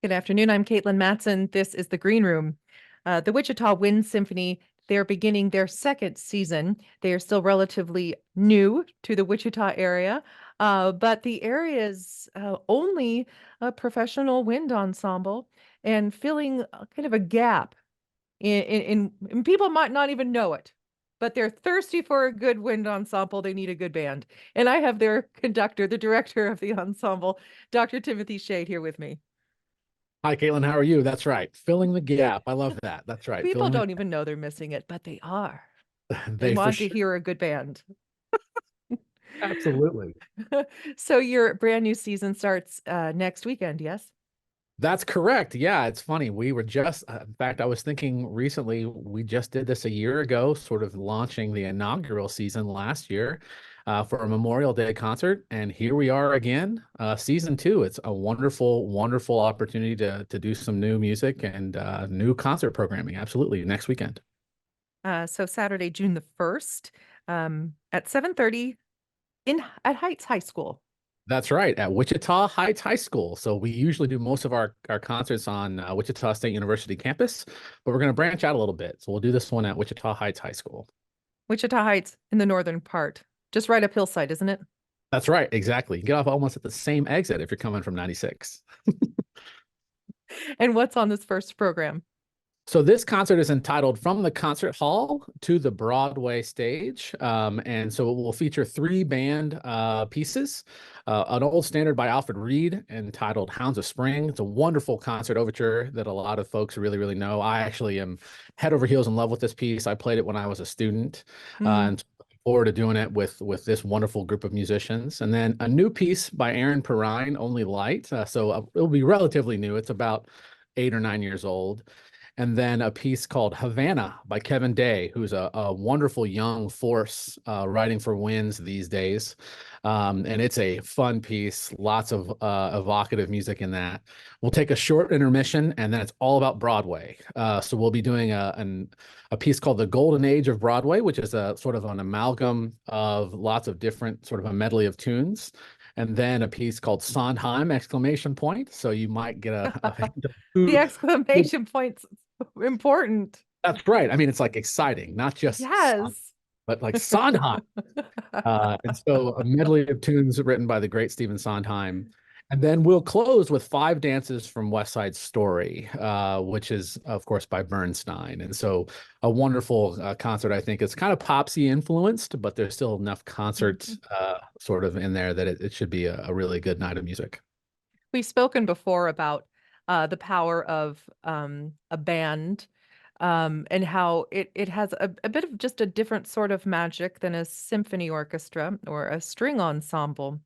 Good afternoon. I'm Caitlin Matson. This is the Green Room. The Wichita Wind Symphony, they're beginning their second season. They are still relatively new to the Wichita area, but the area's only a professional wind ensemble and filling kind of a gap and people might not even know it, but they're thirsty for a good wind ensemble. They need a good band. And I have their conductor, the director of the ensemble, Dr. Timothy Shade, here with me. Hi, Caitlin. How are you? That's right. Filling the gap. I love that. That's right. People Filling don't even know they're missing it, but they are. They they for want to sure. hear a good band. Absolutely. So your brand new season starts next weekend, yes? That's correct. Yeah, it's funny. We were just, in fact, I was thinking recently, we just did this a year ago, sort of launching the inaugural season last year for a Memorial Day concert. And here we are again, season two. It's a wonderful, wonderful opportunity to do some new music and new concert programming. Absolutely. Next weekend. So Saturday, June the 1st, at 7:30 at Heights High School. That's right, at Wichita Heights High School. So we usually do most of our concerts on Wichita State University campus, but we're going to branch out a little bit. So we'll do this one at Wichita Heights High School. Wichita Heights in the northern part, just right up hillside, isn't it? That's right, exactly. You get off almost at the same exit if you're coming from 96. And what's on this first program? So this concert is entitled From the Concert Hall to the Broadway Stage. And so it will feature three band pieces, an old standard by Alfred Reed entitled Hounds of Spring. It's a wonderful concert overture that a lot of folks really, really know. I actually am head over heels in love with this piece. I played it when I was a student and looking forward to doing it with this wonderful group of musicians. And then a new piece by Aaron Perrine, Only Light. It'll be relatively new. It's about 8 or 9 years old. And then a piece called Havana by Kevin Day, who's a wonderful young force writing for Winds these days. And it's a fun piece, lots of evocative music in that. We'll take a short intermission, and then it's all about Broadway. So we'll be doing a piece called The Golden Age of Broadway, which is a sort of an amalgam of lots of different, sort of a medley of tunes. And then a piece called Sondheim, exclamation point. So you might get a The exclamation point's important. That's right. I mean, it's like exciting, not just Yes. but like Sondheim. And so a medley of tunes written by the great Stephen Sondheim. And then we'll close with five dances from West Side Story, which is, of course, by Bernstein. And so a wonderful concert, I think. It's kind of popsy influenced, but there's still enough concert sort of in there that it should be a really good night of music. We've spoken before about the power of a band and how it has a bit of just a different sort of magic than a symphony orchestra or a string ensemble.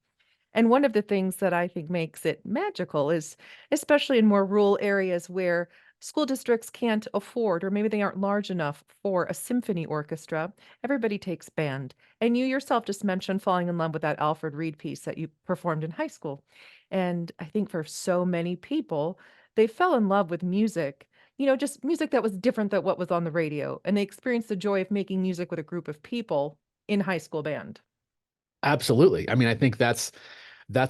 And one of the things that I think makes it magical is, especially in more rural areas where school districts can't afford, or maybe they aren't large enough for a symphony orchestra, everybody takes band. And you yourself just mentioned falling in love with that Alfred Reed piece that you performed in high school. And I think for so many people, they fell in love with music, just music that was different than what was on the radio. And they experienced the joy of making music with a group of people in high school band. Absolutely. I mean, I think that's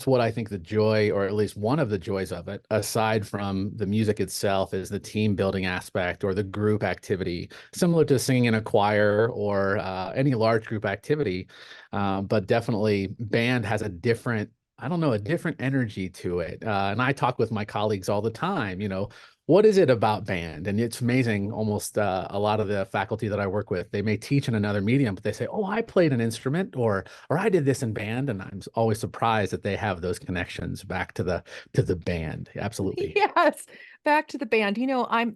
what I think the joy, or at least one of the joys of it, aside from the music itself, is the team building aspect or the group activity, similar to singing in a choir or any large group activity. But definitely band has a different, I don't know, a different energy to it. And I talk with my colleagues all the time, what is it about band? And it's amazing. Almost a lot of the faculty that I work with, they may teach in another medium, but they say, "Oh, I played an instrument," or "I did this in band," and I'm always surprised that they have those connections back to the band. Absolutely. Yes, back to the band.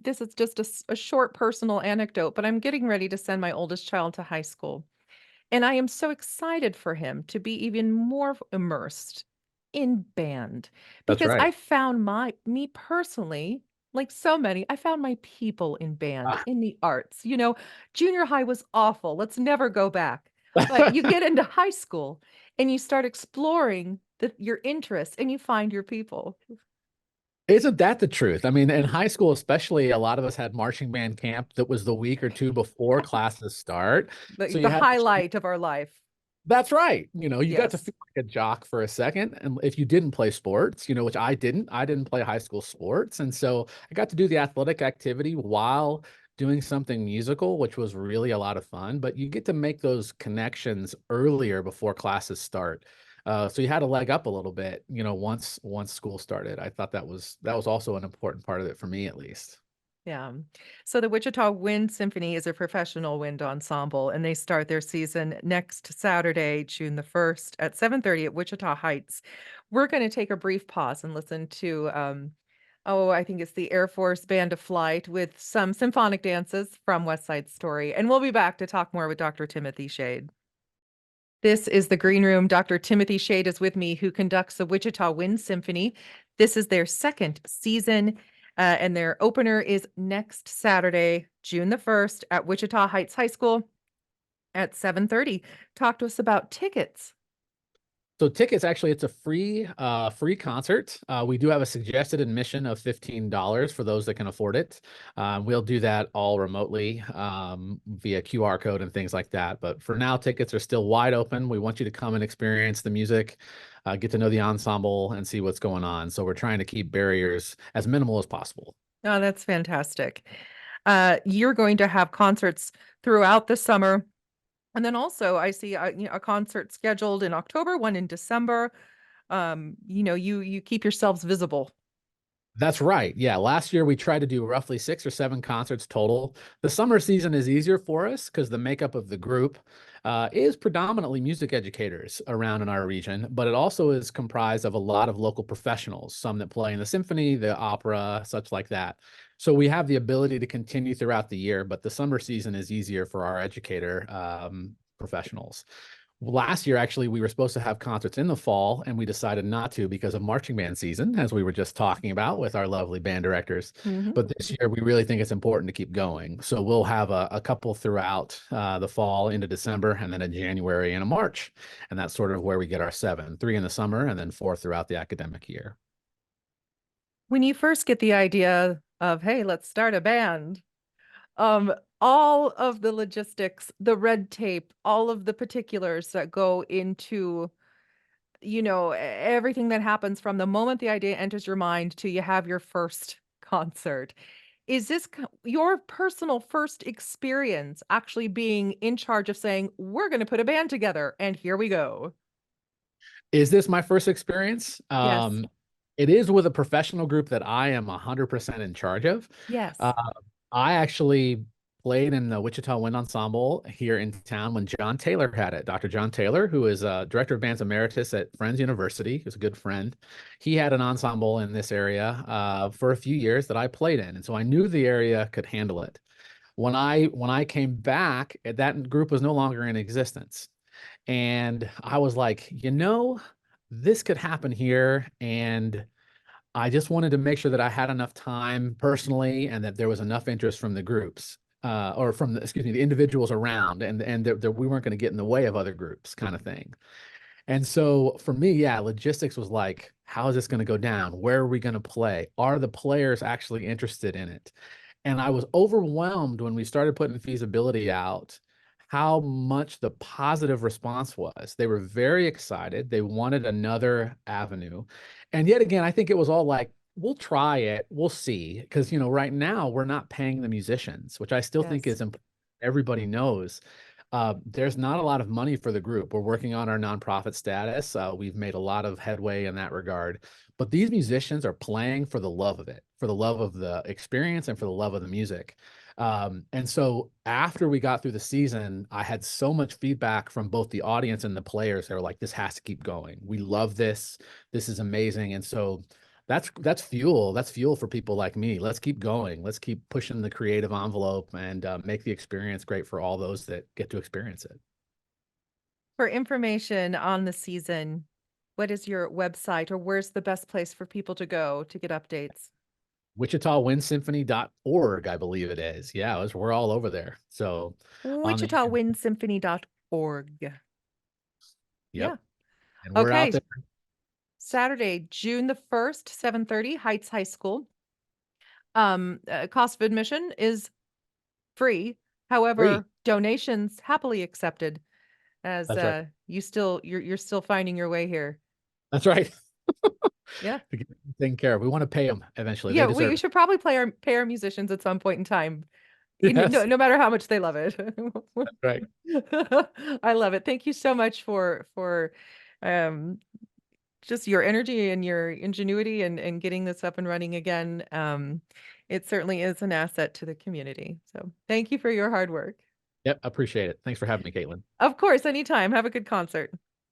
This is just a short personal anecdote, but I'm getting ready to send my oldest child to high school. And I am so excited for him to be even more immersed in band That's because right. I found me personally, like so many, I found my people in band, Ah. in the arts. Junior high was awful. Let's never go back. But you get into high school and you start exploring your interests and you find your people. Isn't that the truth? I mean, in high school, especially, a lot of us had marching band camp that was the week or two before classes start. The, So you the had highlight of our life. That's right. You got to Yes. feel like a jock for a second. And if you didn't play sports, which I didn't play high school sports. And so I got to do the athletic activity while doing something musical, which was really a lot of fun. But you get to make those connections earlier before classes start. So you had a leg up a little bit, once school started. I thought that was also an important part of it for me, at least. Yeah. So the Wichita Wind Symphony is a professional wind ensemble, and they start their season next Saturday, June the 1st at 7:30 at Wichita Heights. We're going to take a brief pause and listen to, I think it's the Air Force Band of Flight with some symphonic dances from West Side Story. And we'll be back to talk more with Dr. Timothy Shade. This is the Green Room. Dr. Timothy Shade is with me, who conducts the Wichita Wind Symphony. This is their second season, and their opener is next Saturday, June the 1st, at Wichita Heights High School at 7:30. Talk to us about tickets. So tickets, actually, it's a free concert. We do have a suggested admission of $15 for those that can afford it. We'll do that all remotely via QR code and things like that. But for now, tickets are still wide open. We want you to come and experience the music, get to know the ensemble, and see what's going on. So we're trying to keep barriers as minimal as possible. Oh, that's fantastic. You're going to have concerts throughout the summer. And then also I see a concert scheduled in October, one in December. You keep yourselves visible. That's right. Yeah. Last year we tried to do roughly 6 or 7 concerts total. The summer season is easier for us because the makeup of the group is predominantly music educators around in our region, but it also is comprised of a lot of local professionals, some that play in the symphony, the opera, such like that. So we have the ability to continue throughout the year, but the summer season is easier for our educator professionals. Last year, actually, we were supposed to have concerts in the fall, and we decided not to because of marching band season, as we were just talking about with our lovely band directors. Mhm. But this year, we really think it's important to keep going. So we'll have a couple throughout the fall into December, and then a January and a March. And that's sort of where we get our 7, 3 in the summer, and then 4 throughout the academic year. When you first get the idea of, "Hey, let's start a band," um, all of the logistics, the red tape, all of the particulars that go into, everything that happens from the moment the idea enters your mind to you have your first concert. Is this your personal first experience actually being in charge of saying, "We're gonna put a band together, and here we go"? Is this my first experience? Yes. It is with a professional group that I am 100% in charge of. Uh, Yes. I actually played in the Wichita Wind Ensemble here in town when John Taylor had it. Dr. John Taylor, who is director of bands emeritus at Friends University, who's a good friend. He had an ensemble in this area for a few years that I played in, and so I knew the area could handle it. When I came back, that group was no longer in existence. And I was like, this could happen here. And I just wanted to make sure that I had enough time personally and that there was enough interest from the groups or from the individuals around and that we weren't going to get in the way of other groups kind of thing. And so for me, yeah, logistics was like, how is this going to go down? Where are we going to play? Are the players actually interested in it? And I was overwhelmed when we started putting feasibility out, how much the positive response was. They were very excited. They wanted another avenue. And yet again, I think it was all like, we'll try it, we'll see. Because, right now we're not paying the musicians, which I still think Yes. is important. Everybody knows there's not a lot of money for the group. We're working on our nonprofit status. We've made a lot of headway in that regard. But these musicians are playing for the love of it, for the love of the experience and for the love of the music. And so after we got through the season, I had so much feedback from both the audience and the players. They were like, this has to keep going. We love this. This is amazing. And so that's fuel. That's fuel for people like me. Let's keep going. Let's keep pushing the creative envelope and make the experience great for all those that get to experience it. For information on the season, what is your website, or where's the best place for people to go to get updates? WichitaWindSymphony.org, I believe it is. Yeah, we're all over there. So on the WichitaWindSymphony.org. yep, Yeah. and we're out Okay. there. Saturday, June the 1st, 7:30, Heights High School. Cost of admission is free. Free. However, donations happily accepted as That's right. you're still finding your way here. That's right. Yeah. To get taken care of. We want to pay them eventually. They Yeah, we deserve should probably pay our musicians at some point in time. it. Yes, No matter how much they love it. that's right. I love it. Thank you so much for um just your energy and your ingenuity and getting this up and running again. It certainly is an asset to the community. So thank you for your hard work. Yep, appreciate it. Thanks for having me, Caitlin. Of course, anytime. Have a good concert.